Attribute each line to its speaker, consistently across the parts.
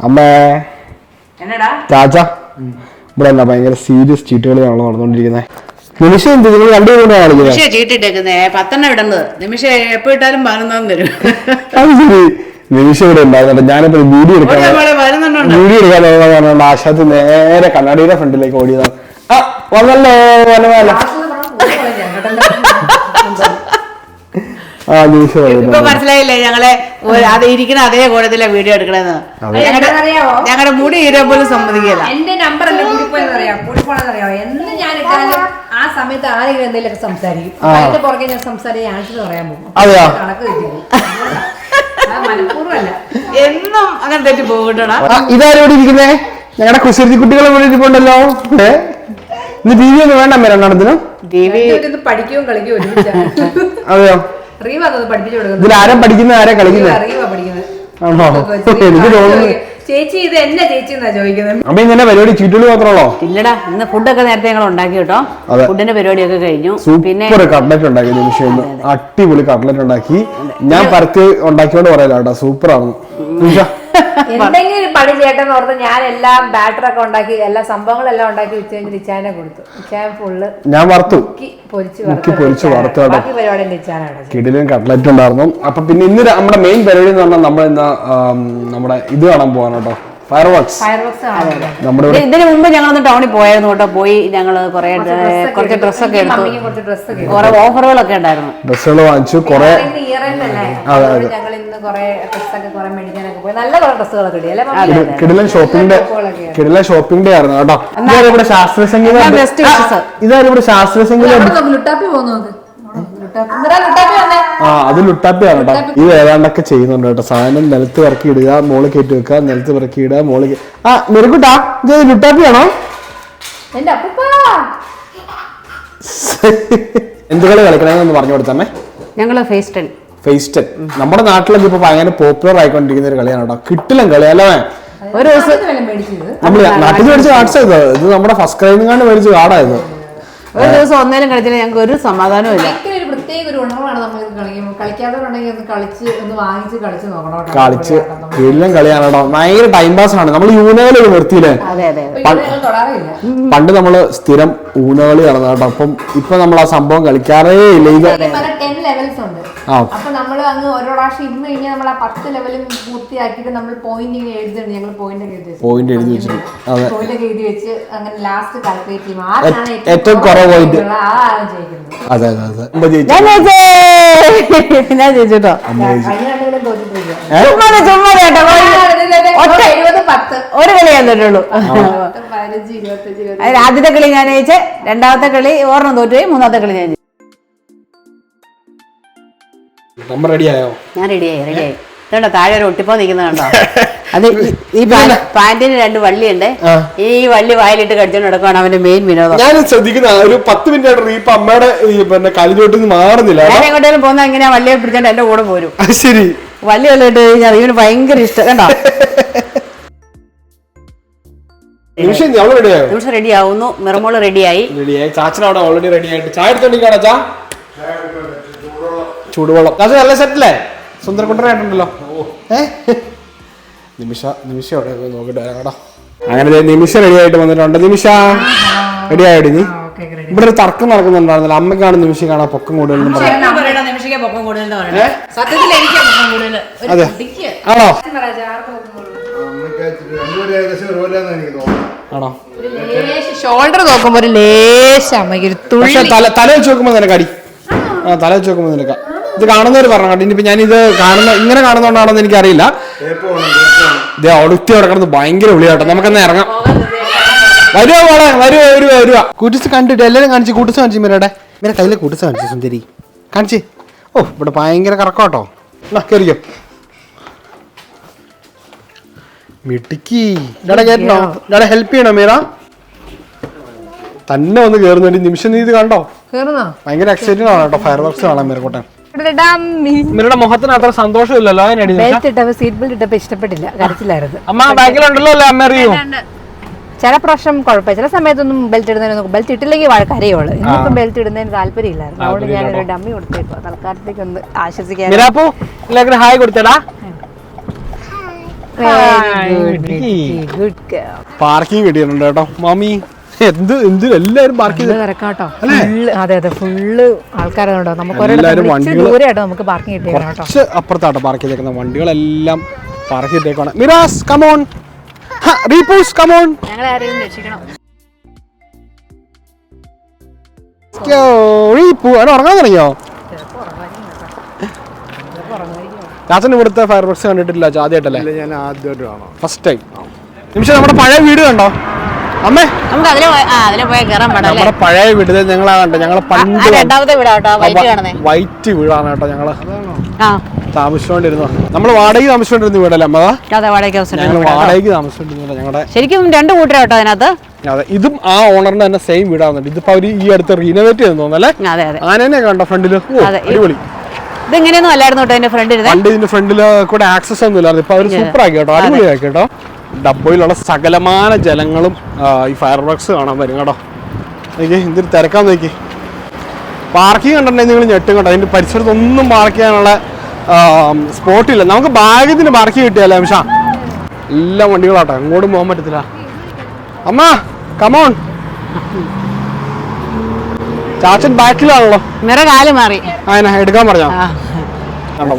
Speaker 1: അമ്മേ ചാച്ച ഇവിടെ എന്നാ ഭയങ്കര സീരിയസ് ചീട്ടുകളിയാണല്ലോ നടന്നുകൊണ്ടിരിക്കുന്നത്. നിമിഷം എന്ത് നിങ്ങൾ രണ്ടുപേരും കളിക്കുന്നത്?
Speaker 2: ചീട്ടിട്ടേക്കുന്നേ 10 ഇടുന്നത്. നിമിഷം എപ്പോ ഇട്ടാലും 11 തരും.
Speaker 1: അത് ശരി. നിമിഷം ഇവിടെ ഉണ്ടാകുന്നുണ്ട്. ഞാനിപ്പോ വീഡിയോ എടുക്കാൻ പറഞ്ഞുകൊണ്ട് ആശാത്ത് നേരെ കണ്ണാടിയുടെ ഫ്രണ്ടിലേക്ക് ഓടിയതാണ്. ആ വന്നല്ലോ വനമാല.
Speaker 2: ഇപ്പൊ മനസ്സിലായില്ലേ ഞങ്ങളെ അത് ഇരിക്കണ അതേ കൂടത്തിലെ വീഡിയോ എടുക്കണെന്ന്. ഞങ്ങളുടെ മുടി ഈരാൻ പോലും സമ്മതിക്കില്ല.
Speaker 3: എന്റെ നമ്പർ എന്റെ കൂടിപ്പോയെന്നറിയാമോ എന്ന് ഞാൻ ഇട്ടാലും ആ സമയത്ത് ആരെങ്കിലും എന്തെങ്കിലും സംസാരിക്കും. അതിന്റെ പുറകെ ഞാൻ സംസാരിച്ച് ആൻസർ പറയാൻ പോകും. കണക്ക് തെറ്റിപ്പോകും. മനഃപൂർവ്വമല്ല, എന്നും അങ്ങനെ തെറ്റി പോകട്ടോടാ.
Speaker 1: ഇതാരോട് ഇരിക്കുന്നേ? ഞങ്ങളുടെ കുസൃതി കുട്ടികളെ വിളിച്ചിട്ടുണ്ടല്ലോ. ഇന്ന് ടി വി ഒന്നും വേണ്ട അമ്മ രണ്ടെണ്ണത്തിനും.
Speaker 3: പഠിക്കുകയും കളിക്കുകയും
Speaker 1: അതെയോ? ഇതിൽ ആരാ പഠിക്കുന്നത് ആരാ കളിക്കുന്നത്? എനിക്ക് തോന്നുന്നു
Speaker 3: ചേച്ചി ഇത് എന്നെ ചേച്ചി എന്നാ ചോദിക്കുന്നത്.
Speaker 1: അപ്പൊ ഇങ്ങനെ പരിപാടി ചീട്ടുകൾ മാത്രമല്ലോ?
Speaker 2: ഇല്ലടാ, ഇന്ന് ഫുഡൊക്കെ നേരത്തെ ഞങ്ങൾ ഉണ്ടാക്കി കേട്ടോ. ഫുഡിന്റെ പരിപാടിയൊക്കെ കഴിഞ്ഞു.
Speaker 1: പിന്നെ കട്ട്ലറ്റ് ഉണ്ടാക്കി നിമിഷം. അടിപൊളി കട്ട്ലറ്റ് ഉണ്ടാക്കി. ഞാൻ പരത്തി ഉണ്ടാക്കിയോണ്ട് പറയല കേട്ടോ, സൂപ്പറാണ്.
Speaker 3: എന്തെങ്കിലും പണി ചേട്ടെന്ന് ഓർത്ത് ഞാൻ എല്ലാം ബാറ്ററൊക്കെ ഉണ്ടാക്കി എല്ലാ സംഭവങ്ങളെല്ലാം ഉണ്ടാക്കി വെച്ച് കഴിഞ്ഞ് നിച്ചാനെ കൊടുത്തു. നിച്ചാൻ ഫുള്ള്
Speaker 1: ഞാൻ വറുത്തു
Speaker 3: പൊരിച്ചു വറുത്തു. ബാക്കി പരിപാടി നിച്ചാനാണ്.
Speaker 1: കിടിലും കട്ട്ലറ്റ് ഉണ്ടായിരുന്നു. അപ്പൊ പിന്നെ ഇന്ന് നമ്മുടെ മെയിൻ പരിപാടി എന്ന് പറഞ്ഞാൽ നമ്മൾ ഇന്ന് നമ്മുടെ ഇത് കാണാൻ പോവാണ് കേട്ടോ, ഫയർവർക്സ്.
Speaker 2: ഇതിന് മുമ്പ് ഞങ്ങളൊന്ന് ടൗണിൽ പോയായിരുന്നു കേട്ടോ. പോയി ഞങ്ങള് കുറച്ച് ഡ്രസ്സൊക്കെ എടുത്തു. കുറെ ഓഫറുകളൊക്കെ ഉണ്ടായിരുന്നു.
Speaker 1: ഡ്രസ്സുകൾ വാങ്ങിച്ചു. കുറെ കിടിലൻ ഷോപ്പിംഗ് ഡേ ആയിരുന്നു കേട്ടോ. ഇതാരിവിടെ ശാസ്ത്രീയ സംഗീതം. ഇതാരിവിടെ ശാസ്ത്രീയ സംഗീതം. അത് ലുട്ടാപ്പിയാണ് കേട്ടോ. ഇത് ഏതാണ്ടൊക്കെ ചെയ്യുന്നുണ്ട് കേട്ടോ. സാധനം നിലത്ത് ഇറക്കി ഇടുക, മോള് കയറ്റി വെക്കുക, നിലത്ത് ഇറക്കി ഇടുക, മോള്. ആ മെറുകുട്ടാ, ഇത് ലുട്ടാപ്പിയാണോ? എന്ത് കളി കളിക്കണമെന്ന് പറഞ്ഞു കൊടുത്തമ്മേ.
Speaker 2: ഞങ്ങള് ഫേസ് ടെൻ
Speaker 1: നമ്മുടെ നാട്ടിലൊക്കെ ഇപ്പൊ ഭയങ്കര പോപ്പുലർ ആയിക്കൊണ്ടിരിക്കുന്ന ഒരു കളിയാണ് കേട്ടോ. കിട്ടില്ല കളി അല്ലേ?
Speaker 2: ഒരു ദിവസം
Speaker 1: നമ്മള് നാട്ടിൽ മേടിച്ച കാർഡ്സ് ഇത് നമ്മുടെ ഫസ്റ്റ് ക്രൈമിങ്ങാണ്ട് മേടിച്ച കാർഡായത്.
Speaker 2: ഒരു ദിവസം ഒന്നേലും കളിച്ചില്ല ഞങ്ങൾക്ക് ഒരു സമാധാനവും ഇല്ല.
Speaker 3: പ്രത്യേക ഒരു ഗുണങ്ങളാണ് നമ്മൾ കളിക്കുമ്പോൾ. കളിക്കാത്തവരുണ്ടെങ്കിൽ ഒന്ന് കളിച്ച് ഒന്ന് വാങ്ങിച്ച് കളിച്ച് നോക്കണം.
Speaker 1: കളിച്ച് എല്ലാം കളിയാണ് കേട്ടോ. ഭയങ്കര ടൈം പാസ് ആണ്. നമ്മൾ ഊനകളി നിർത്തിയില്ലേ? പണ്ട് നമ്മള് സ്ഥിരം ഊനകളി നടന്നു കേട്ടോ. അപ്പം ഇപ്പൊ നമ്മൾ ആ സംഭവം കളിക്കാറേ ഇല്ല. ഇത്
Speaker 3: 10 ലെവൽസ് ഉണ്ട്. അപ്പൊ നമ്മള് അങ്ങ് ഓരോ പ്രാവശ്യം ഇന്ന് കഴിഞ്ഞാൽ നമ്മൾ ആ 10 ലെവലും പൂർത്തിയാക്കിയിട്ട് നമ്മൾ പോയിന്റ് എഴുതുന്നുണ്ട്. ഞങ്ങൾ പോയിന്റ് എഴുതി വെച്ച് അങ്ങനെ ലാസ്റ്റ് കാൽക്കുലേറ്റ് ചെയ്യും ആരാണ് ഏറ്റവും കുറവ് പോയിന്റ് ആരാണ് ജയിക്കുന്നത്.
Speaker 1: അതെ അതെ അതെ.
Speaker 2: ഞാൻ ജയിച്ചോ. ഒരു കളി ഞാൻ തരുള്ളൂ. ആദ്യത്തെ കളി ഞാൻ ജയിച്ചേ, രണ്ടാമത്തെ കളി ഒരെണ്ണം തോറ്റുപോയി, മൂന്നാമത്തെ കളി ഞാൻ
Speaker 1: റെഡിയായോ?
Speaker 2: ഞാൻ റെഡിയായി. ഇതുണ്ടോ താഴെ ഒരു ഒട്ടിപ്പോ നിൽക്കുന്നത് കണ്ടോ? അത് ഈ പാന്റിന് 2 വള്ളിയുണ്ട്. ഈ വള്ളി വായിലിട്ട് കടിച്ചോണ്ട് നടക്കുവാണ് അവന്റെ മെയിൻ വിനോദം.
Speaker 1: ഞാൻ ശ്രദ്ധിക്കുന്ന ഒരു 10 മിനിറ്റ് ഇപ്പൊ അമ്മയുടെ കളിച്ചോട്ട് മാറുന്നില്ല.
Speaker 2: ഞാൻ എങ്ങോട്ടേലും പോകുന്ന ഇങ്ങനെ വള്ളിയെ പിടിച്ചോണ്ട് എന്റെ കൂടെ പോരും.
Speaker 1: ശരി.
Speaker 2: വള്ളി വള്ളിട്ട് കഴിഞ്ഞാൽ ഇവന് ഭയങ്കര ഇഷ്ടം കണ്ടോ. നിമിഷം റെഡി ആവുന്നു. മിറമോള് റെഡിയായി.
Speaker 1: ചാച്ചനവിടെ ഓൾറെഡി റെഡി ആയിട്ട് ചായ എടുത്തോണ്ടിരിക്കാണോ? ചൂടുവെള്ളം നല്ല സെറ്റല്ലേ? സുന്ദരക്കുട്ടനായിട്ടുണ്ടല്ലോ. നിമിഷ അവിടെ നോക്കിട്ട് വരാം കേട്ടോ. അങ്ങനെ നിമിഷ റെഡി ആയിട്ട് വന്നിട്ടുണ്ട്. നിമിഷ റെഡി ആയിട്ട് നീ ഇവിടെ ഒരു തർക്കം നടക്കുന്നുണ്ടായിരുന്നല്ലോ. അമ്മയ്ക്കാണ് നിമിഷ കാണാൻ പൊക്കം കൂടുതലെന്ന് പറയാം. അതെ ആണോ? ആണോ?
Speaker 3: ഷോൾഡർ നോക്കുമ്പോ ഒരു ലേശം
Speaker 1: തല വെച്ച് നോക്കുമ്പോ നിനക്ക് അടി. തല വെച്ച് നോക്കുമ്പോ നിനക്ക് ഇത് കാണുന്നവര് പറഞ്ഞു കേട്ടോ. ഇനിയിപ്പോ ഞാൻ ഇത് ഇങ്ങനെ കാണുന്നോണ്ടാണെന്ന് എനിക്കറിയില്ല. ഇത് ഒടുത്തി കിടക്കുന്നത് ഭയങ്കര വിളിയാട്ടോ. നമുക്കെന്നാ ഇറങ്ങാം. വരുവാ മോളെ, വരുവാ. കൂട്ടിസ് കണ്ടിട്ട് എല്ലാവരും കാണിച്ച് കൂട്ടിസ് കാണിച്ചു. മേരുടെ കയ്യിലെ കൂട്ടിസ് കാണിച്ചു. സുന്ദരി കാണിച്ച്. ഓ ഇവിടെ ഭയങ്കര കറക്കോട്ടോ. കേറിക്കോ മിടുക്കി. കേട്ടോ ഹെൽപ്പ് ചെയ്യണോ മീറ? തന്നെ വന്ന് കേറുന്നുണ്ട്. നിമിഷം നീ ഇത് കണ്ടോ? ഭയങ്കര എക്സൈറ്റഡ് ആണ് കേട്ടോ ഫയർ വർക്സ് കാണാൻ മേരക്കോട്ടെ. മീരയുടെ മുഖത്തിന് അത്ര സന്തോഷമില്ലല്ലോ.
Speaker 3: ഇഷ്ടപ്പെട്ടില്ല, കരച്ചിലായിരുന്നു.
Speaker 1: അമ്മ ബാക്കിലുണ്ടല്ലോ അല്ലേ അമ്മ? അറിയൂ
Speaker 3: ചില പ്രാവശ്യം കുഴപ്പമില്ല, ചില സമയത്തൊന്നും ബെൽറ്റ് ഇടുന്നതിന് ബെൽറ്റ് ഇട്ടില്ലെങ്കിൽ കരയുള്ളൂ. എനിക്കും ബെൽറ്റ് ഇടുന്നതിന് താല്പര്യമില്ലായിരുന്നു. അതുകൊണ്ട് ഞാനൊരു ഡമ്മി കൊടുത്തേക്കോ തൽക്കാലത്തേക്ക് ഒന്ന് ആശ്വസിക്കാൻ.
Speaker 1: ഹായ് കൊടുത്തടാ. പാർക്കിംഗ് കിട്ടിയിട്ടുണ്ട് കേട്ടോ മാമി. എന്ത് എല്ലാരും പാർക്ക് ചെയ്ത്
Speaker 3: തിരക്കാട്ടോ. അതെ അതെ, ഫുള്ള് ആൾക്കാരുണ്ടോ. നമുക്ക് ദൂരെയാട്ടോ നമുക്ക് പാർക്കിംഗ് കിട്ടിയത് കേട്ടോ.
Speaker 1: കുറച്ച് അപ്പുറത്താട്ടോ പാർക്ക് ചെയ്തേക്കുന്ന വണ്ടികളെല്ലാം പാർക്ക് ചെയ്തേക്കാണ്. മിറാസ് കമോൺ, റീപൂസ് കമോൺ. ഉറങ്ങാൻ തുടങ്ങിയോ? ചാച്ചൻ ഇവിടുത്തെ ഫയർ വർക്സ് കണ്ടിട്ടില്ല, ആദ്യമായിട്ടല്ലേ?
Speaker 4: ഞാൻ ആദ്യമായിട്ട് കാണാം,
Speaker 1: ഫസ്റ്റ് ടൈം. നിമിഷം നമ്മുടെ പഴയ വീട് കണ്ടോ അമ്മേ?
Speaker 2: നമുക്ക് അതിലെ പോയി കേറാൻ പാടില്ല.
Speaker 1: നമ്മുടെ പഴയ വീട് ഞങ്ങളാ കണ്ടോ, ഞങ്ങളെ പണ്ട്
Speaker 2: രണ്ടാമത്തെ വീടാട്ടോ
Speaker 1: വൈറ്റ് വീടാണ് കേട്ടോ ഞങ്ങള് താമസിച്ചോണ്ടിരുന്നു. നമ്മള് വാടകയ്ക്ക് താമസിച്ചോണ്ടിരുന്ന വീടല്ലേ അമ്മ? ഞങ്ങൾ വാടകയ്ക്ക് താമസിച്ചോണ്ടിരുന്നില്ല. ഞങ്ങളുടെ
Speaker 2: ശരിക്കും രണ്ടു കൂട്ടരാട്ടോ അതിനകത്ത്.
Speaker 1: അതെ, ഇതും ആ ഓണറിന്റെ തന്നെ സെയിം വീടാവുന്നുണ്ട്. ഇതിപ്പോ അവര് ഈ അടുത്ത് റീനോവേറ്റ് ചെയ്തു തോന്നല്ലേ? ആനേനെ കണ്ടോ ഫ്രണ്ടില്? അടിപൊളി.
Speaker 2: ഇതെങ്ങനെയൊന്നും അല്ലായിരുന്നു കേട്ടോ ഇതിന്റെ ഫ്രണ്ടിൽ.
Speaker 1: പണ്ട് ഇതിന്റെ ഫ്രണ്ടില് കൂടെ ആക്സസ് ഒന്നും ഇല്ലായിരുന്നു. ഇപ്പൊ അവര് സൂപ്പർ ആക്കി കേട്ടോ, അടിപൊളിയാക്കി കേട്ടോ. ഡബ്ബയിലുള്ള സകലമാന ജലങ്ങളും ഈ ഫയർ വർക്സ് കാണാൻ വരും കേട്ടോ. നോക്കി എന്തൊരു തിരക്കാൻ നോക്കി. പാർക്കിംഗ് കണ്ടിട്ടുണ്ടെങ്കിൽ നിങ്ങൾ ഞെട്ടും കേട്ടോ. അതിന്റെ പരിസരത്തൊന്നും പാർക്ക് ചെയ്യാനുള്ള സ്പോട്ടില്ല. നമുക്ക് ഭാഗ്യത്തിന് പാർക്ക് കിട്ടിയല്ലേ നിമിഷ? എല്ലാ വണ്ടികളാട്ടോ, അങ്ങോട്ടും പോകാൻ പറ്റത്തില്ല. അമ്മ കമോൺ. ചാച്ചൻ ബാക്കിലാണല്ലോ.
Speaker 2: കാല് മാറി
Speaker 1: എടുക്കാൻ പറഞ്ഞോ?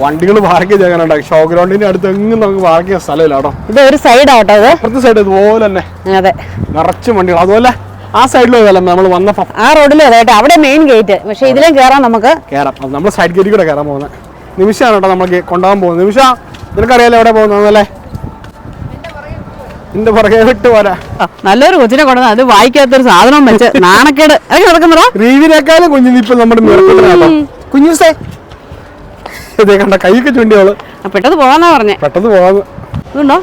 Speaker 1: വണ്ടികൾ പാർക്ക് ചെയ്യാനുണ്ടോ? ഷോ ഗ്രൗണ്ടിന്റെ അടുത്ത് എങ്ങും നമുക്ക് പാർക്ക് ചെയ്യാൻ സ്ഥലമില്ല കേട്ടോ.
Speaker 2: ഇത് ഒരു സൈഡാട്ടോ, ഇത് അപ്പുറത്തെ
Speaker 1: സൈഡ് ഇതുപോലെ തന്നെ നിറച്ച് വണ്ടികൾ. അതുപോലെ ആ സൈഡിലും ഇതല്ല നമ്മൾ വന്നപ്പോ
Speaker 2: ആ റോഡിലും അതായിട്ട് അവിടെ മെയിൻ ഗേറ്റ്. പക്ഷെ ഇതിലും കയറാം, നമുക്ക് കയറാം.
Speaker 1: നമ്മൾ സൈഡ് ഗേറ്റിൽ കൂടെ കയറാൻ പോകുന്നത്. നിമിഷമാണ് കേട്ടോ നമ്മൾ കൊണ്ടുപോകാൻ പോകുന്നത്. നിമിഷ നിനക്കറിയാലോ എവിടെ പോകുന്നല്ലേ? എന്റെ പുറകെ വിട്ട് പോരാ.
Speaker 2: നല്ലൊരു കൊച്ചിനെ കൊണ്ടുവന്ന അത് വായിക്കാത്തൊരു സാധനം വെച്ച് നാണക്കേട് നടക്കുന്നോ?
Speaker 1: റീവിനേക്കാളും കുഞ്ഞിന് ഇപ്പൊ നമ്മുടെ മിറക്കുട്ടനാട്ടോ. കുഞ്ഞുസേ ഇതേ കണ്ട കൈയൊക്കെ ചുണ്ടിയോള്.
Speaker 2: പെട്ടെന്ന് പോവാന്നാ പറഞ്ഞേ.
Speaker 1: പെട്ടെന്ന് പോവാന്ന്
Speaker 2: ഇതുണ്ടോ?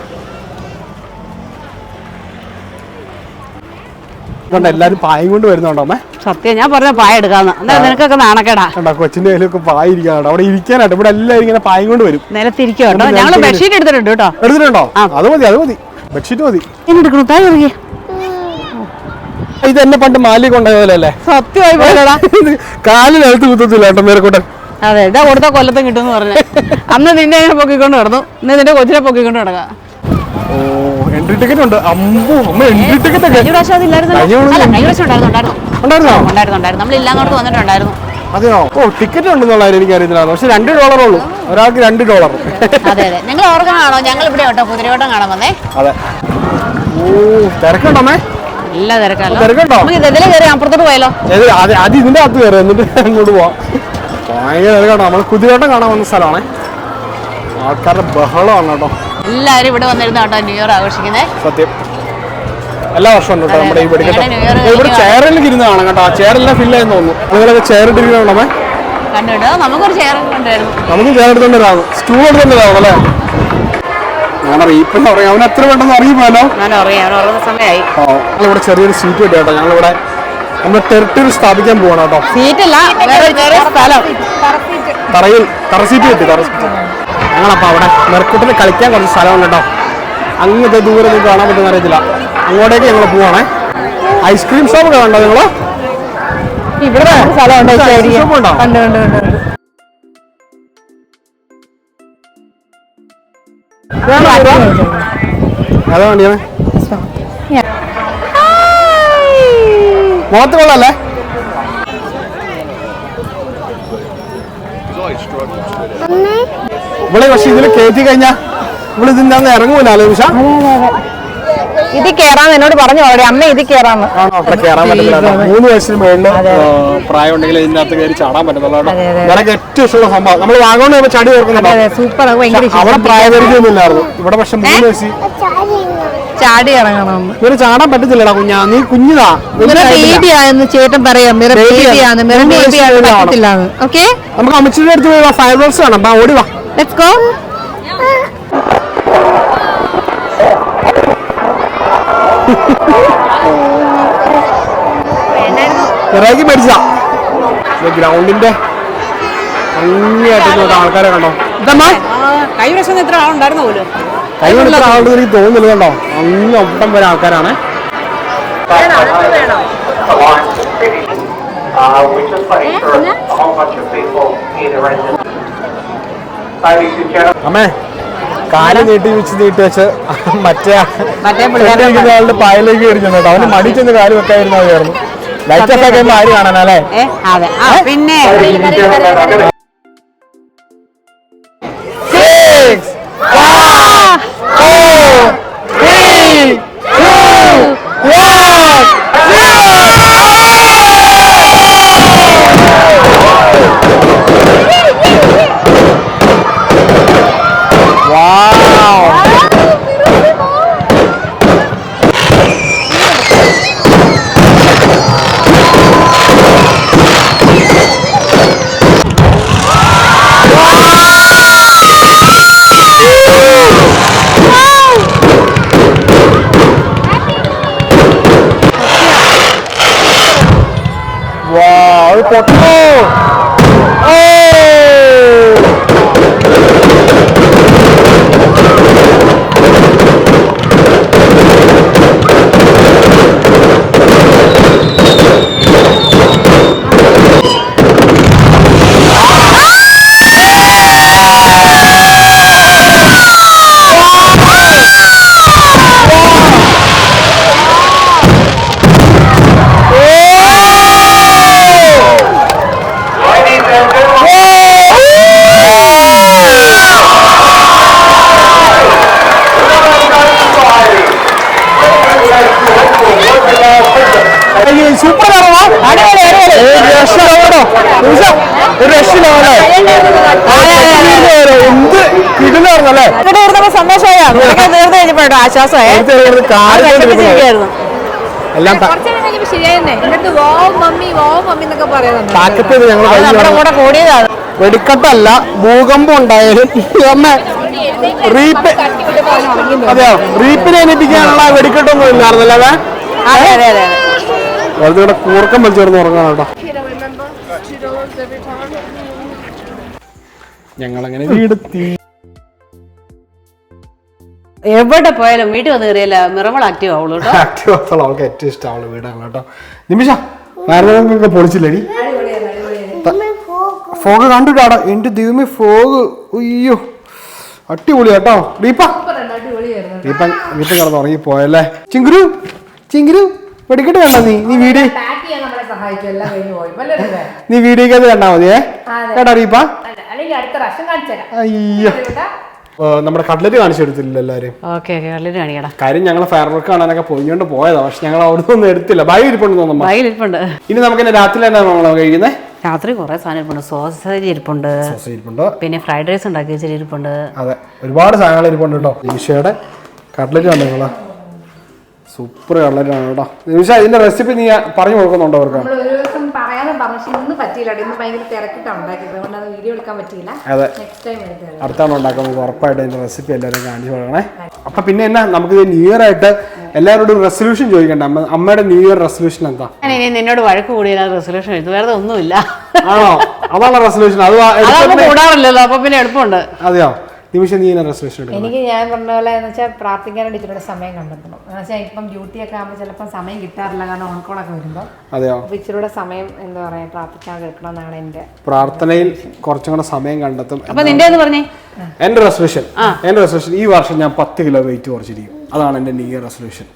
Speaker 1: എല്ലാരും പായം കൊണ്ട് വരുന്നുണ്ടോ അമ്മേ?
Speaker 2: സത്യം, ഞാൻ പറഞ്ഞ പായ എടുക്കാന്ന്. നിനക്കൊക്കെ നാണക്കേടാ.
Speaker 1: കൊച്ചിന്റെ കയ്യിലൊക്കെ പായ ഇരിക്കാട്ടോ. അവിടെ ഇരിക്കാനാട്ടോ. ഇവിടെ എല്ലാവരും ഇങ്ങനെ പായം കൊണ്ട് വരും.
Speaker 2: നിലത്തിരിക്കും കേട്ടോ. ഞങ്ങള് ബെഡ്ഷീറ്റ് എടുത്തിട്ടുണ്ട് കേട്ടോ.
Speaker 1: എടുത്തിട്ടുണ്ടോ? അത് മതി, അത് മതി. ബെഡ്ഷീറ്റ് മതി.
Speaker 2: എടുക്കണോ? താഴെ ഇറങ്ങിയ
Speaker 1: ഇത് എന്നെ പണ്ട് മാലി കൊണ്ടുപോയല്ലേ?
Speaker 2: സത്യമായി പോയടാ.
Speaker 1: കാലിനകത്ത് കുത്തത്തില്ല കേട്ടോ മേരക്കൂട്ടൻ.
Speaker 2: അതെ, ഇതാ കൊടുത്ത കൊല്ലത്തും കിട്ടുമെന്ന് പറഞ്ഞു. അന്ന് നിന്നെ ഇങ്ങനെ പൊക്കിക്കൊണ്ട് നടന്നു, ഇന്ന് നിന്റെ കൊച്ചിനെ പൊക്കിക്കൊണ്ട് നടക്കാം.
Speaker 1: ഓ, എൻട്രി ടിക്കറ്റ് ഉണ്ട്. അമ്മ എൻട്രി ടിക്കറ്റ് ഒക്കെ
Speaker 2: കഴിഞ്ഞ പ്രാവശ്യം ഉണ്ടായിരുന്നു. നമ്മളില്ലാന്നോട്ട് വന്നിട്ടുണ്ടായിരുന്നു.
Speaker 1: അതെയോ? ഓ, ടിക്കറ്റ് ഉണ്ടെന്നുള്ള എനിക്ക് അറിയത്തില്ലായിരുന്നു. പക്ഷെ $2 ഉള്ളൂ, ഒരാൾക്ക് $2.
Speaker 2: അതെ അതെ. നിങ്ങൾ ഓർക്കണാണോ? ഞങ്ങൾ ഇവിടെ കേട്ടോ കുതിരയോട്ടം കാണാൻ വന്നേ.
Speaker 1: അതെ. ഓ, തിരക്കുണ്ടോമേ?
Speaker 2: നല്ല തിരക്കല്ലോ.
Speaker 1: തിരക്കുണ്ടോ?
Speaker 2: നമുക്ക് ഇതിലെ കയറി അപ്പുറത്തോട്ട് പോയാലോ?
Speaker 1: അത് ഇതിന്റെ അകത്ത് കയറി എന്നിട്ട് അങ്ങോട്ട് പോവാം. ഭയങ്കര തിരക്കാട്ടോ. നമ്മൾ കുതിരയോട്ടം കാണാൻ വന്ന സ്ഥലമാണ്. ആൾക്കാരുടെ ബഹളമാണ് കേട്ടോ.
Speaker 2: എല്ലാവരും ഇവിടെ വന്നിരുന്നു കേട്ടോ ന്യൂ ഇയർ ആഘോഷിക്കുന്നത്.
Speaker 1: സത്യം, എല്ലാ വർഷവും ഉണ്ട് കേട്ടോ നമ്മുടെ ഈ വെടിക്കെട്ട്. ഇവിടെ ചെയറിലേക്ക് ഇരുന്ന് കാണാം കേട്ടോ. ആ ചെയറെല്ലാം ഫില്ലായെന്ന് തോന്നുന്നു. നിങ്ങളൊക്കെ ചെയർ ഇട്ടിരിക്കണമേ?
Speaker 2: കണ്ടോ, നമുക്കൊരു ചെയർ ഉണ്ടായിരുന്നു.
Speaker 1: നമുക്ക് ചെയർ എടുത്തോണ്ടാവും, സ്റ്റൂൾ എടുത്തോണ്ടാവും അല്ലേ? ഞാൻ ഇപ്പം പറയാം, അവൻ എത്ര പെട്ടെന്ന് അറിയുമല്ലോ.
Speaker 2: സമയമായി.
Speaker 1: ഞങ്ങളിവിടെ ചെറിയൊരു സീറ്റ് കിട്ടി കേട്ടോ. ഞങ്ങളിവിടെ നമ്മുടെ ടെറിട്ടറി സ്ഥാപിക്കാൻ പോവാണ് കേട്ടോ.
Speaker 2: സീറ്റല്ല, സ്ഥലം.
Speaker 1: തറ സീറ്റ് കിട്ടി. ഞങ്ങളപ്പോ അവിടെ മെർക്കുട്ടിന് കളിക്കാൻ കുറച്ച് സ്ഥലമുണ്ട് കേട്ടോ. അങ്ങനത്തെ ദൂരെ നിങ്ങൾക്ക് കാണാൻ പറ്റുന്ന അറിയത്തില്ല. അങ്ങോട്ടേക്ക് ഞങ്ങൾ പോവാണേ. ഐസ്ക്രീം ഷോപ്പ് കണ്ടോ നിങ്ങള്?
Speaker 2: ഇവിടെ സ്ഥലമുണ്ടോ?
Speaker 1: അതാ വണ്ടിയാണ്. മുഖത്ത് കൊള്ളല്ലേ? ഇവിടെ പക്ഷെ ഇതിൽ കയറ്റി കഴിഞ്ഞാ ഇവിടെ ഇതിന്റെ അന്ന് ഇറങ്ങൂലോ നിമിഷ.
Speaker 3: ഇത് കേറാന്ന് എന്നോട് പറഞ്ഞു അവിടെ അമ്മ. ഇത് കേറാന്ന്.
Speaker 1: ആണോ? അവിടെ കയറാൻ പറ്റത്തില്ല. 3 വയസ്സിന് മുകളിൽ പ്രായം ഉണ്ടെങ്കിൽ ഇതിന്റെ അകത്ത് കയറി ചാടാൻ പറ്റത്തുള്ളൂ കേട്ടോ. എനിക്ക് ഏറ്റവും ഇഷ്ടമുള്ള സംഭവം. നമ്മൾ വാഗോണ്ട് പോകുമ്പോൾ ചടി ഓർക്കുന്നുണ്ടോ?
Speaker 3: സൂപ്പർ.
Speaker 1: അവിടെ പ്രായപരിധിയൊന്നും ഇല്ലായിരുന്നു. ഇവിടെ പക്ഷെ 3 വയസ്സിൽ
Speaker 3: ചാടി ഇറങ്ങണം.
Speaker 1: ഇവര് ചാടാൻ പറ്റത്തില്ലടാ കുഞ്ഞാ, നീ കുഞ്ഞിതാ.
Speaker 3: ബേബിയാന്ന് ചേട്ടൻ പറയാം. ഓക്കെ,
Speaker 1: നമുക്ക് അമ്മച്ചിയുടെ അടുത്ത് പോയി ഫയർ വർക്സ് കാണാം. ഓടി വാ.
Speaker 3: Let's go.
Speaker 1: ഇറങ്ങി മേടിച്ചാ ഗ്രൗണ്ടിന്റെ അങ്ങേയറ്റത്തോട്ട് ആൾക്കാരെ കണ്ടോ?
Speaker 2: കഴിഞ്ഞ പ്രാവശ്യം ഇത്ര ആളുണ്ടായിരുന്നു പോലും.
Speaker 1: കഴിഞ്ഞ ഇത്ര ആളുടെ എനിക്ക് തോന്നുന്നില്ല കേട്ടോ. അങ്ങ് ഒട്ടം വരെ ആൾക്കാരാണ്. അമ്മേ കാല് നീട്ടി വെച്ച് മറ്റേ ആളുടെ പായലേക്ക് കയറി ചെന്നു കേട്ടോ. അവന് മടി ചെന്ന് കാല് വെക്കായിരുന്നു അതായിരുന്നു. ലൈറ്റ് ഒക്കെ കഴിയുമ്പോൾ ആര് കാണാനല്ലേ?
Speaker 2: അതെ പിന്നെ
Speaker 1: 6, 5, 4, 3, 2, 1. Wow! Wow, പൊട്ടോ. സൂപ്പർ ഒരു രക്ഷയില്ലേ എന്ത് കിടുന്നായിരുന്നല്ലേ?
Speaker 2: ആശ്വാസമായി
Speaker 1: എല്ലാം പാക്കറ്റ് ഞങ്ങൾ
Speaker 2: കൂടിയതാണ്.
Speaker 1: വെടിക്കട്ടല്ല, ഭൂകമ്പം ഉണ്ടായാലും അതെയോ റീപ്പിനെ എണീപ്പിക്കാനുള്ള വെടിക്കെട്ടൊന്നും ഇല്ലായിരുന്നല്ലേ? വെറുതെ ഇവിടെ കൂർക്കം വലിച്ചേർന്ന് ഉറങ്ങാൻ കേട്ടോ. ഞങ്ങളങ്ങനെ വീടെത്തി.
Speaker 2: എവിടെ പോയാലും വീട്ടിൽ വന്ന് കയറിയല്ല മിറമൾ ആക്റ്റീവ് ആവുള്ളൂ കേട്ടോ.
Speaker 1: ആക്റ്റീവ് ആവുള്ള അവൾക്ക് ഏറ്റവും ഇഷ്ടമുള്ള വീടാണ് കേട്ടോ. നിമിഷ വേറെ പൊളിച്ചില്ലേടി? ഫോഗ് കണ്ടിട്ടാടാ എന്റെ ദൈവമേ ഫോഗ്. അയ്യോ അടിപൊളി കേട്ടോ. ദീപ വീട്ടിൽ കിടന്ന് ഉറങ്ങി പോയല്ലേ? ചിങ്കുരു ചിങ്കുരു വെടിക്കെട്ട് വേണ്ട നീ വീഡിയോ വീഡിയോക്കകത്ത് കണ്ടാ മതിയേ കേട്ടോ ദീപ. അയ്യോ നമ്മുടെ കട്ട്ലറ്റ് കാണിച്ചു കൊടുത്തില്ല എല്ലാരും. കാര്യം ഞങ്ങൾ ഫയർ വർക്ക് കാണാനൊക്കെ പോയിക്കൊണ്ട് പോയതാ, പക്ഷെ ഞങ്ങൾ അവിടെ ഒന്നും എടുത്തില്ല. ബാഗ് ഇരിപ്പുണ്ട് തോന്നുന്നു. ഇനി നമുക്ക് രാത്രി എന്നാ കഴിക്കുന്നത്?
Speaker 2: രാത്രി കുറെ സാധനം ഇരിപ്പുണ്ട്. സോസേജ് ഇരിപ്പുണ്ട്, പിന്നെ ഫ്രൈഡ് റൈസ് ഉണ്ടാക്കി വെച്ചിട്ട് ഇരിപ്പുണ്ട്.
Speaker 1: അതെ ഒരുപാട് സാധനങ്ങൾ ഇരിപ്പുണ്ട് കേട്ടോ. നിമിഷയുടെ കട്ട്ലറ്റ് കണ്ടോ നിങ്ങളാ? സൂപ്പർ കട്ട്ലറ്റ് ആണ് കേട്ടോ. നിമിഷ ഇതിന്റെ റെസിപ്പി നീ പറഞ്ഞു കൊടുക്കുന്നുണ്ടോ അവർക്ക്? അതെ അടുത്താണ് ഉണ്ടാക്കാൻ നമുക്ക് ഉറപ്പായിട്ട് അതിന്റെ റെസിപ്പി എല്ലാവരും കാണിച്ചു കൊടുക്കണേ. അപ്പൊ പിന്നെ എന്നാ നമുക്ക് ന്യൂ ഇയർ ആയിട്ട് എല്ലാവരോടും റെസൊല്യൂഷൻ ചോദിക്കണ്ട. അമ്മയുടെ ന്യൂ ഇയർ റെസൊല്യൂഷൻ എന്താ?
Speaker 2: നിന്നോട് വഴക്ക് കൂടിയ റെസൊല്യൂഷൻ എഴുതു, വേറെ ഒന്നുമില്ല.
Speaker 1: ആണോ? അതാണ് റെസൊല്യൂഷൻ. അത്
Speaker 2: കൂടാറില്ലല്ലോ, അപ്പൊ പിന്നെ എളുപ്പമുണ്ട്.
Speaker 1: അതെയോ? നിമിഷം നീ റെസൊല്യൂഷൻ എടുക്കണം?
Speaker 3: എനിക്ക് ഞാൻ പറഞ്ഞ പോലെ എന്ന് വെച്ചാൽ പ്രാർത്ഥിക്കാനായിട്ട് ഇച്ചിരി സമയം കണ്ടെത്തണം. എന്ന് വെച്ചാൽ ഇപ്പം ഡ്യൂട്ടിയൊക്കെ ആകുമ്പോൾ ചിലപ്പോൾ സമയം കിട്ടാറില്ല, കാരണം ഓൺകോളൊക്കെ വരുമ്പോൾ.
Speaker 1: അതെയോ?
Speaker 3: അപ്പൊ ഇച്ചിരി സമയം എന്താ പറയാ പ്രാർത്ഥിക്കാൻ എടുക്കണം എന്നാണ് എന്റെ പ്രാർത്ഥനയിൽ
Speaker 1: കുറച്ചും കൂടെ സമയം കണ്ടെത്തും.
Speaker 2: അപ്പൊ നിന്റെ എന്ന് പറഞ്ഞേ
Speaker 1: എന്റെ റെസൊല്യൂഷൻ ഈ വർഷം ഞാൻ 10 കിലോ വെയിറ്റ് കുറച്ചിരിക്കും. അതാണ് എന്റെ ന്യൂ ഇയർ റെസൊല്യൂഷൻ.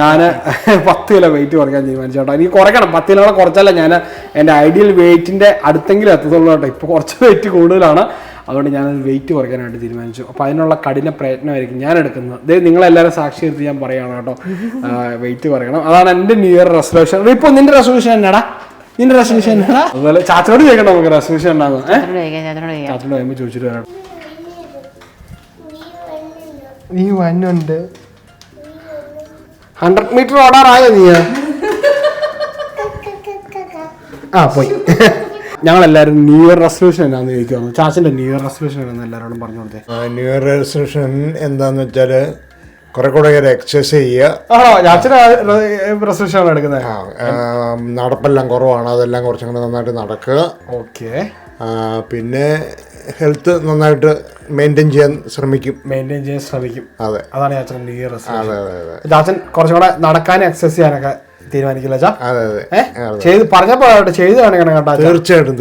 Speaker 1: ഞാൻ 10 കിലോ വെയിറ്റ് കുറയ്ക്കാൻ തീരുമാനിച്ചു കേട്ടോ. എനിക്ക് കുറയ്ക്കണം. 10 കിലോ കുറച്ചല്ല, ഞാൻ എൻ്റെ ഐഡിയൽ വെയിറ്റിന്റെ അടുത്തെങ്കിലും എത്തത്തുള്ളൂ കേട്ടോ. ഇപ്പൊ കുറച്ച് വെയിറ്റ് കൂടുതലാണ്, അതുകൊണ്ട് ഞാനത് വെയിറ്റ് കുറയ്ക്കാനായിട്ട് തീരുമാനിച്ചു. അപ്പോൾ അതിനുള്ള കഠിന പ്രയത്നമായിരിക്കും ഞാൻ എടുക്കുന്നത്. അതായത് നിങ്ങളെല്ലാവരും സാക്ഷി എടുത്ത് ഞാൻ പറയുകയാണ് കേട്ടോ, വെയിറ്റ് കുറയ്ക്കണം. അതാണ് എൻ്റെ ന്യൂ ഇയർ റെസൊല്യൂഷൻ. ഇപ്പോൾ നിന്റെ റെസൊല്യൂഷൻ എന്നാടാ? നിന്റെ റെസൊല്യൂഷൻ എന്നാടാ? അതുപോലെ ചാച്ചനോട് ചോദിക്കണം നമുക്ക് റെസൊല്യൂഷൻ ഉണ്ടാകുന്നത്. ചാച്ചനോട് കഴിയുമ്പോൾ ചോദിച്ചിട്ട് വരണം. നീ വന്നുണ്ട് 100 മീറ്റർ ഓടാറായോ നീ? പോയി. ഞങ്ങളെല്ലാവരും ന്യൂ ഇയർ റെസൊല്യൂഷൻ എന്നാന്ന് ചോദിക്കുന്നു. ചാച്ചൻ്റെ ന്യൂ ഇയർ റെസൊല്യൂഷൻ എന്നാണ് എല്ലാവരോടും പറഞ്ഞു കൊടുത്തേ.
Speaker 4: ന്യൂ ഇയർ റെസൊല്യൂഷൻ എന്താന്ന് വെച്ചാൽ കുറെ കൂടെ എക്സസൈസ് ചെയ്യുക.
Speaker 1: ചാച്ചൻ്റെ റെസൊല്യൂഷൻ ആണ് എടുക്കുന്നത്.
Speaker 4: നടപ്പെല്ലാം കുറവാണ്, അതെല്ലാം കുറച്ചും കൂടെ നന്നായിട്ട് നടക്കുക.
Speaker 1: ഓക്കെ.
Speaker 4: പിന്നെ ഹെൽത്ത് നന്നായിട്ട് മെയിൻറ്റെയിൻ ചെയ്യാൻ ശ്രമിക്കും.
Speaker 1: അതെ അതാണ് ചാച്ചൻ ന്യൂ ഇയർ റെസൊല്യൂഷൻ. ചാച്ചൻ കുറച്ചും കൂടെ നടക്കാനും എക്സസൈസ് ചെയ്യാനൊക്കെ തീരുമാനിക്കില്ല. പറഞ്ഞപ്പോ ചെയ്ത് കാണിക്കണം കേട്ടോ.
Speaker 4: തീർച്ചയായിട്ടും.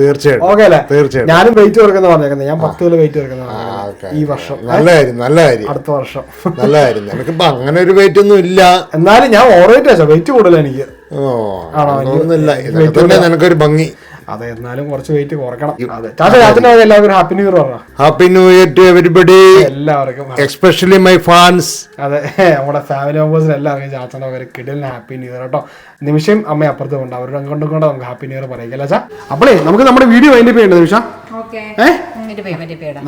Speaker 1: ഓക്കെ അല്ലേ? തീർച്ചയായിട്ടും. ഞാനും വെയിറ്റ് കുറക്കുന്ന പറഞ്ഞേക്കുന്നത്. ഞാൻ 10 കിലോ വെയിറ്റ് കുറക്കുന്നത്. ഈ വർഷം.
Speaker 4: നല്ല കാര്യം
Speaker 1: അടുത്ത വർഷം
Speaker 4: നല്ല കാര്യം. നിനക്കിപ്പോ അങ്ങനെ ഒരു വെയിറ്റ് ഒന്നും ഇല്ല.
Speaker 1: എന്നാലും ഞാൻ ഓവർ വെയിറ്റ് കൂടുതലാണ് എനിക്ക്.
Speaker 4: ഒന്നുമില്ല, ഇതൊക്കെ തന്നെ നിനക്കൊരു ഭംഗി.
Speaker 1: അതെ, എന്നാലും കുറച്ച് വെയിറ്റ് കുറക്കണം. ചാച്ചന് എല്ലാവർക്കും ഹാപ്പി ന്യൂ ഇയർ പറഞ്ഞ.
Speaker 4: Happy new year to everybody,
Speaker 1: എല്ലാവർക്കും
Speaker 4: എസ്പെഷ്യലി മൈ ഫാൻസ്.
Speaker 1: അതെ, നമ്മുടെ ഫാമിലി മെമ്പേഴ്സിന് എല്ലാവർക്കും ചാച്ചന്റെ ഒരു കിടലിന് ഹാപ്പി ന്യൂ ഇയർ കേട്ടോ. നിമിഷം അമ്മ അപ്പുറത്ത് കൊണ്ട് അവരുടെ അങ്ങോട്ടും കൊണ്ട് നമുക്ക് ഹാപ്പി ന്യൂ ഇയർ പറയാം. അച്ഛാ, അപ്പോഴേ നമുക്ക് നമ്മുടെ വീഡിയോ വൈൻഡപ്പ് ചെയ്യേണ്ടത് നിമിഷം.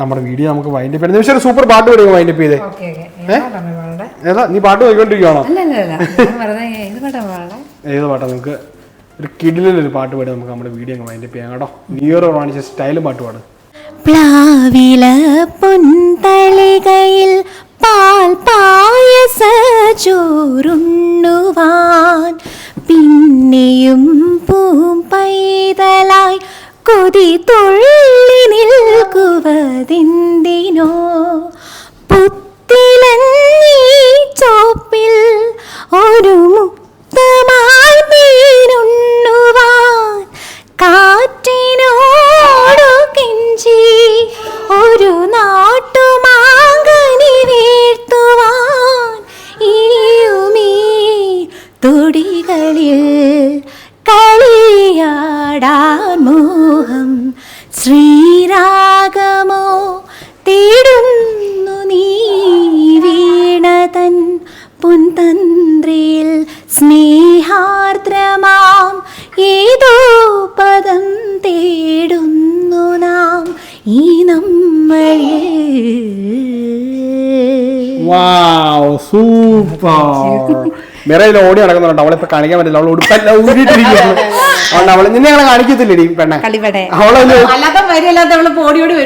Speaker 1: നമ്മുടെ വീഡിയോ നമുക്ക് വൈൻഡപ്പ് ചെയ്യണം. നിമിഷം ഒരു സൂപ്പർ പാട്ട് വരും വൈൻഡപ്പ് ചെയ്തേ. ഏതാ നീ പാട്ട് പോയിക്കൊണ്ടിരിക്കുകയാണോ? ഏത് പാട്ടാ? നമുക്ക് ഒരു കിടിലൊരു പാട്ട് പാടി നമുക്ക് നമ്മുടെ വീഡിയോ അങ്ങ് വൈൻഡപ്പ് ചെയ്യാം കേട്ടോ. ന്യൂ ഇയർ കാണിച്ച സ്റ്റൈലും പാട്ട് പാടും.
Speaker 5: പ്ലാവില പൊന്തളികയിൽ പാൽ പായസ ചോറുണ്ണുവാൻ പിന്നെയും പൂം പൈതലായി കൊതി തുള്ളി നിൽക്കുവതെന്തിനോ പുത്തിലഞ്ഞി ചോപ്പിൽ ഒരു മുക്തമായി തീരുണ്ണുവാൻ കാറ്റിനോടു കെഞ്ചി ഒരു നാട്ടുമാങ്കനി വീഴ്ത്തുവാൻ ഇനിയുമീ തൊടികളിൽ കളിയാടാൻ മോഹം ശ്രീരാഗമോ തേടുന്നു നീ വീണതൻ പുൻതന്ത്രിയിൽ സ്നേഹാർദ്രമാം ഏതോ പദം തേടുന്നു നാം ഈ നമ്മളിൽ.
Speaker 1: വാവ്, സൂപ്പർ. മിറയിൽ ഓടി നടക്കുന്നുണ്ട്. അവളിപ്പോ കാണിക്കാൻ പറ്റില്ല, അവൾ ഉടുപ്പല്ല ഊരിട്ടിരിക്കുന്നു. അതുകൊണ്ട് അവള് നിന്നെ ഞങ്ങളെ കാണിക്കത്തില്ലേടി പെണ്ണെ. അവളൊന്ന്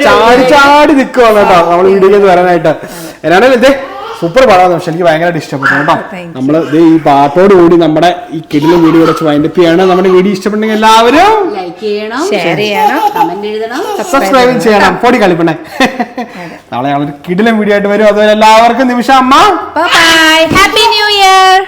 Speaker 1: ചാടി ചാടി നിൽക്കുവാണ് കേട്ടോ നമ്മൾ വീഡിയോയിൽ വരാനായിട്ട്. എന്നാലും ഇതേ സൂപ്പർ പടമാണ്. പക്ഷെ എനിക്ക് ഭയങ്കരമായിട്ട് ഇഷ്ടപ്പെട്ടു കേട്ടോ. നമ്മള് ഈ പാട്ടോട് കൂടി നമ്മുടെ ഈ കിടിലും വീഡിയോ വെച്ച് വൈൻഡപ്പ് ചെയ്യാണ്. നമ്മുടെ വീഡിയോ ഇഷ്ടപ്പെട്ടെങ്കിൽ എല്ലാവരും
Speaker 2: ലൈക്ക് ചെയ്യണം, ഷെയർ ചെയ്യണം, കമന്റ് എഴുതണം,
Speaker 1: സബ്സ്ക്രൈബ് ചെയ്യണം. പൊടി കളിപ്പണേ. നാളെ ഞങ്ങളൊരു കിടിലം വീഡിയോ ആയിട്ട് വരും. അതുപോലെ എല്ലാവർക്കും നിമിഷം അമ്മ
Speaker 5: bye bye, happy new year.